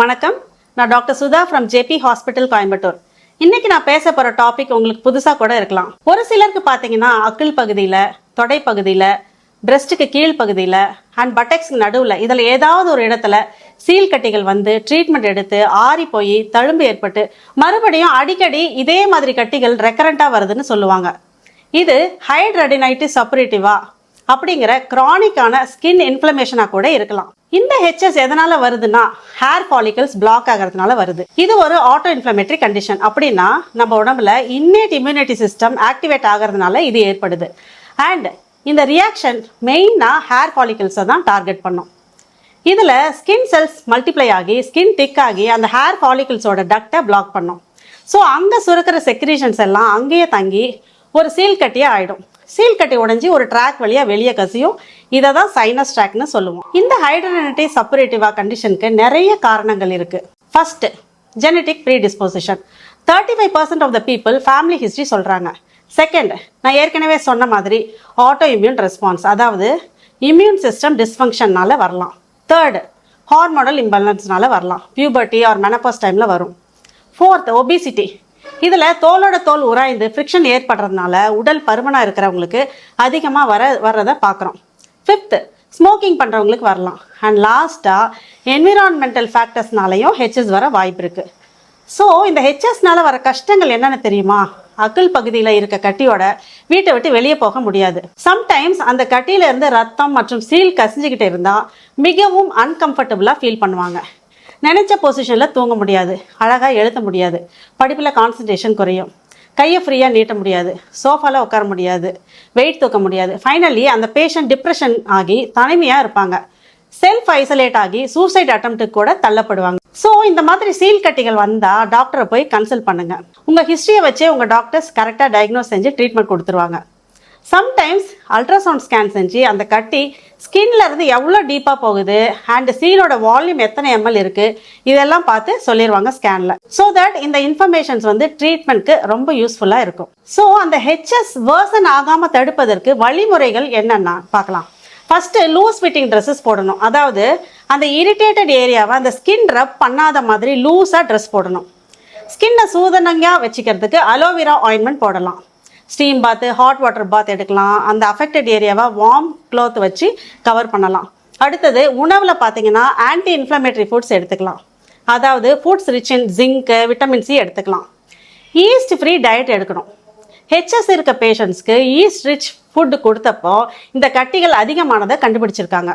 வணக்கம், நான் doctor Sudha from JP hospital Coimbatore. இன்னைக்கு நான் பேச போற டாபிக் உங்களுக்கு புதுசா கூட இருக்கலாம். ஒரு சிலருக்கு பாத்தீங்கன்னா அக்கிள் பகுதியில, தொடை பகுதியில, பிரெஸ்டுக்கு கீழ் பகுதியில அண்ட் பட்டெக்ஸ்க்கு நடுவில் இதில் ஏதாவது ஒரு இடத்துல சீல் கட்டிகள் வந்து ட்ரீட்மெண்ட் எடுத்து ஆறி போய் தழும்பு ஏற்பட்டு மறுபடியும் அடிக்கடி இதே மாதிரி கட்டிகள் ரெக்கரண்டா வருதுன்னு சொல்லுவாங்க. இது ஹைட்ரடினைட்டிஸ் சப்பரேட்டிவா அப்படிங்கிற கிரானிக்கான ஸ்கின் இன்ஃப்ளமேஷனா கூட இருக்கலாம். இந்த ஹெச்எஸ் எதனால வருதுன்னா ஹேர் ஃபாலிகல்ஸ் பிளாக் ஆகிறதுனால வருது. இது ஒரு ஆட்டோ இன்ஃப்ளமேட்டரி கண்டிஷன். அப்படின்னா நம்ம உடம்புல இன்னேட் இம்யூனிட்டி சிஸ்டம் ஆக்டிவேட் ஆகிறதுனால இது ஏற்படுது. அண்ட் இந்த ரியாக்ஷன் மெயினாக ஹேர் ஃபாலிகல்ஸை தான் டார்கெட் பண்ணும். இதில் ஸ்கின் செல்ஸ் மல்டிப்ளை ஆகி ஸ்கின் திக் ஆகி அந்த ஹேர் ஃபாலிகல்ஸோட டக்டை பிளாக் பண்ணும். ஸோ அங்கே சுரக்கிற செக்ரீஷன்ஸ் எல்லாம் அங்கேயே தங்கி ஒரு சீல் கட்டியே ஆகிடும். சீல் கட்டி உடைஞ்சி ஒரு ட்ராக் வழியாக வெளியே கசியும். இதை தான் சைனஸ் ட்ராக்னு சொல்லுவோம். இந்த ஹைட்ரடினைட்டிஸ் சப்பரேட்டிவா கண்டிஷனுக்கு நிறைய காரணங்கள் இருக்கு. First, genetic predisposition. 35% of the people family history சொல்கிறாங்க. செகண்ட், நான் ஏற்கனவே சொன்ன மாதிரி ஆட்டோ இம்யூன் ரெஸ்பான்ஸ், அதாவது இம்யூன் சிஸ்டம் டிஸ்ஃபங்க்ஷன்னால வரலாம். தேர்டு, ஹார்மோனல் இம்பேலன்ஸ்னால வரலாம். பியூபர்ட்டி ஆர் மெனபாஸ் டைமில் வரும். Fourth, obesity. இதில் தோலோட தோல் உராய்ந்து ஃப்ரிக்ஷன் ஏற்படுறதுனால உடல் பருமனாக இருக்கிறவங்களுக்கு அதிகமாக வர்றதை பார்க்குறோம். ஃபிஃப்த்து, ஸ்மோக்கிங் பண்ணுறவங்களுக்கு வரலாம். அண்ட் லாஸ்ட்டாக என்விரான்மெண்டல் ஃபேக்டர்ஸ்னாலையும் ஹெச்எஸ் வர வாய்ப்பு இருக்குது. ஸோ இந்த ஹெச்எஸ்னால வர கஷ்டங்கள் என்னென்னு தெரியுமா? அக்கிள் பகுதியில் இருக்க கட்டியோட வீட்டை விட்டு வெளியே போக முடியாது. சம்டைம்ஸ் அந்த கட்டியிலேருந்து ரத்தம் மற்றும் சீல் கசிஞ்சுக்கிட்டு இருந்தால் மிகவும் அன்கம்ஃபர்டபுளாக ஃபீல் பண்ணுவாங்க. நினைச்ச பொசிஷனில் தூங்க முடியாது, அழகாக எழுத முடியாது, படிப்பில் கான்சன்ட்ரேஷன் குறையும், கையை ஃப்ரீயாக நீட்ட முடியாது, சோஃபாவில் உட்கார முடியாது, வெயிட் தூக்க முடியாது. ஃபைனலி அந்த பேஷண்ட் டிப்ரெஷன் ஆகி தனிமையாக இருப்பாங்க. செல்ஃப் ஐசோலேட் ஆகி சூசைட் அட்டம்ப்ட்டுக்கு கூட தள்ளப்படுவாங்க. ஸோ இந்த மாதிரி சீல் கட்டிகள் வந்தால் டாக்டரை போய் கன்சல்ட் பண்ணுங்கள். உங்கள் ஹிஸ்ட்ரியை வச்சே உங்கள் டாக்டர்ஸ் கரெக்டாக டயக்னோஸ் செஞ்சு ட்ரீட்மெண்ட் கொடுத்துருவாங்க. சம்டைம்ஸ் அல்ட்ராசவுண்ட் ஸ்கேன் செஞ்சு அந்த கட்டி ஸ்கின்ல இருந்து எவ்வளோ டீப்பாக போகுது அண்ட் சீலோட வால்யூம் எத்தனை எம்எல் இருக்குது இதெல்லாம் பார்த்து சொல்லிடுவாங்க ஸ்கேனில். ஸோ தட் இந்த இன்ஃபர்மேஷன்ஸ் வந்து ட்ரீட்மெண்ட்க்கு ரொம்ப யூஸ்ஃபுல்லாக இருக்கும். ஸோ அந்த ஹெச்எஸ் வேர்சன் ஆகாமல் தடுப்பதற்கு வழிமுறைகள் என்னென்னா பார்க்கலாம். ஃபர்ஸ்ட், லூஸ் ஃபிட்டிங் ட்ரெஸ்ஸஸ் போடணும். அதாவது அந்த இரிட்டேட்டட் ஏரியாவை அந்த ஸ்கின் ரப் பண்ணாத மாதிரி லூஸாக ட்ரெஸ் போடணும். ஸ்கின்னை சூதனங்காக வச்சுக்கிறதுக்கு அலோவேரா ஆயின்மெண்ட் போடலாம். ஸ்டீம் பாத்து, ஹாட் வாட்டர் பாத் எடுக்கலாம். அந்த அஃபெக்டட் ஏரியாவை வார்ம் க்ளாத் வச்சு கவர் பண்ணலாம். அடுத்தது, உணவில் பார்த்தீங்கன்னா ஆன்டி இன்ஃப்ளமேட்டரி ஃபுட்ஸ் எடுத்துக்கலாம். அதாவது foods rich in zinc, vitamin C எடுத்துக்கலாம். ஈஸ்ட் ஃப்ரீ டயட் எடுக்கணும். ஹெச்எஸ் இருக்க பேஷண்ட்ஸ்க்கு ஈஸ்ட் ரிச் ஃபுட் கொடுத்தப்போ இந்த கட்டிகள் அதிகமானதை கண்டுபிடிச்சிருக்காங்க.